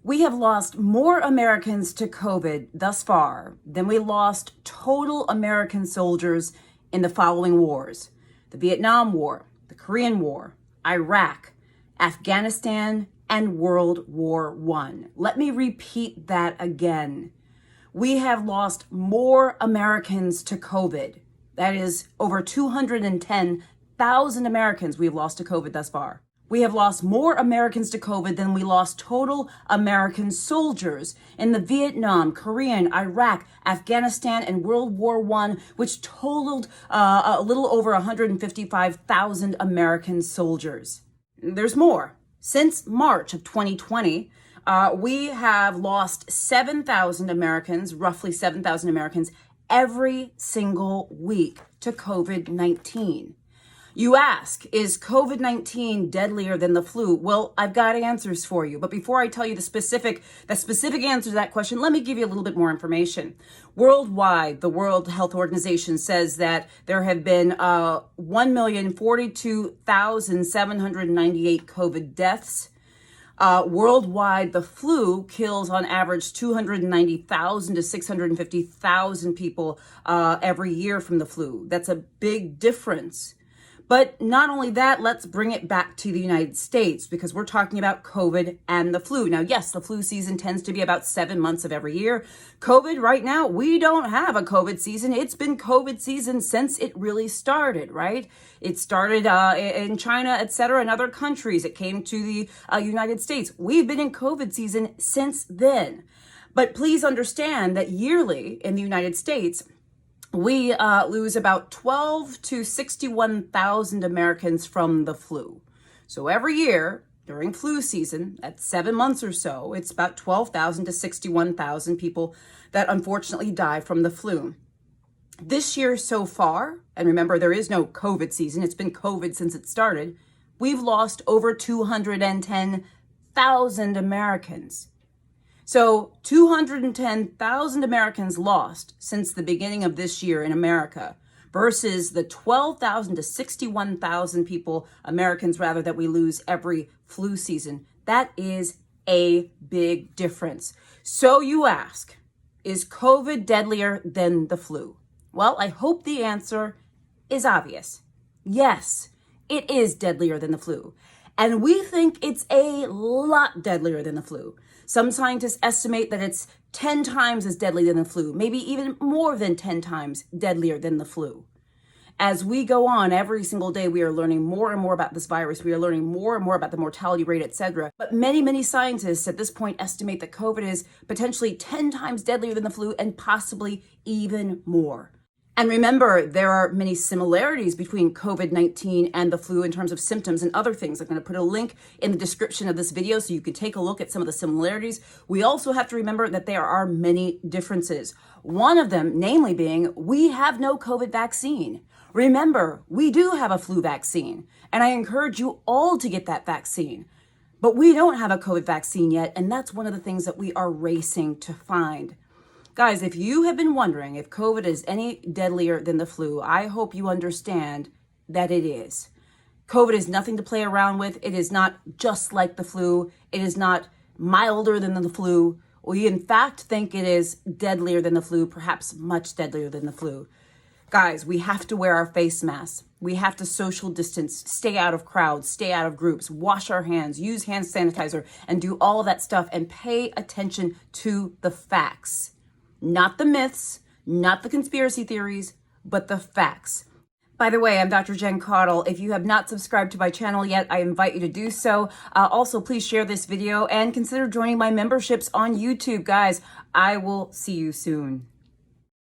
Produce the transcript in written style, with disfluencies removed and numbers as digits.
We have lost more Americans to COVID thus far than we lost total American soldiers in the following wars: the Vietnam War, the Korean War, Iraq, Afghanistan, and World War I. Let me repeat that again. We have lost more Americans to COVID. That is over 210,000 Americans we've lost to COVID thus far. We have lost more Americans to COVID than we lost total American soldiers in the Vietnam, Korean, Iraq, Afghanistan, and World War I, which totaled a little over 155,000 American soldiers. There's more. Since March of 2020, we have lost 7,000 Americans, roughly 7,000 Americans, every single week to COVID-19. You ask, is COVID-19 deadlier than the flu? Well, I've got answers for you. But before I tell you the specific answer to that question, let me give you a little bit more information. Worldwide, the World Health Organization says that there have been 1,042,798 COVID deaths. Worldwide, the flu kills on average 290,000 to 650,000 people every year from the flu. That's a big difference. But not only that, let's bring it back to the United States, because we're talking about COVID and the flu. Now, yes, the flu season tends to be about 7 months of every year. COVID right now, we don't have a COVID season. It's been COVID season since it really started, right? It started in China, etc., and other countries. It came to the United States. We've been in COVID season since then. But please understand that yearly in the United States, we lose about 12 to 61,000 Americans from the flu. So every year during flu season, at 7 months or so, it's about 12,000 to 61,000 people that unfortunately die from the flu. This year so far, and remember there is no COVID season, it's been COVID since it started, we've lost over 210,000 Americans. So 210,000 Americans lost since the beginning of this year in America versus the 12,000 to 61,000 Americans that we lose every flu season. That is a big difference. So you ask, is COVID deadlier than the flu? Well, I hope the answer is obvious. Yes, it is deadlier than the flu. And we think it's a lot deadlier than the flu. Some scientists estimate that it's 10 times as deadly than the flu, maybe even more than 10 times deadlier than the flu. As we go on every single day, we are learning more and more about this virus. We are learning more and more about the mortality rate, etc. But many scientists at this point estimate that COVID is potentially 10 times deadlier than the flu and possibly even more. And remember, there are many similarities between COVID-19 and the flu in terms of symptoms and other things. I'm going to put a link in the description of this video so you can take a look at some of the similarities. We also have to remember that there are many differences. One of them, namely being, we have no COVID vaccine. Remember, we do have a flu vaccine, and I encourage you all to get that vaccine. But we don't have a COVID vaccine yet, and that's one of the things that we are racing to find. Guys, if you have been wondering if COVID is any deadlier than the flu, I hope you understand that it is. COVID is nothing to play around with. It is not just like the flu. It is not milder than the flu. We in fact think it is deadlier than the flu, perhaps much deadlier than the flu. Guys, we have to wear our face masks. We have to social distance, stay out of crowds, stay out of groups, wash our hands, use hand sanitizer, and do all of that stuff, and pay attention to the facts. Not the myths, not the conspiracy theories, but the facts. By the way, I'm Dr. Jen Caudle. If you have not subscribed to my channel yet, I invite you to do so. Also, please share this video and consider joining my memberships on YouTube. Guys, I will see you soon.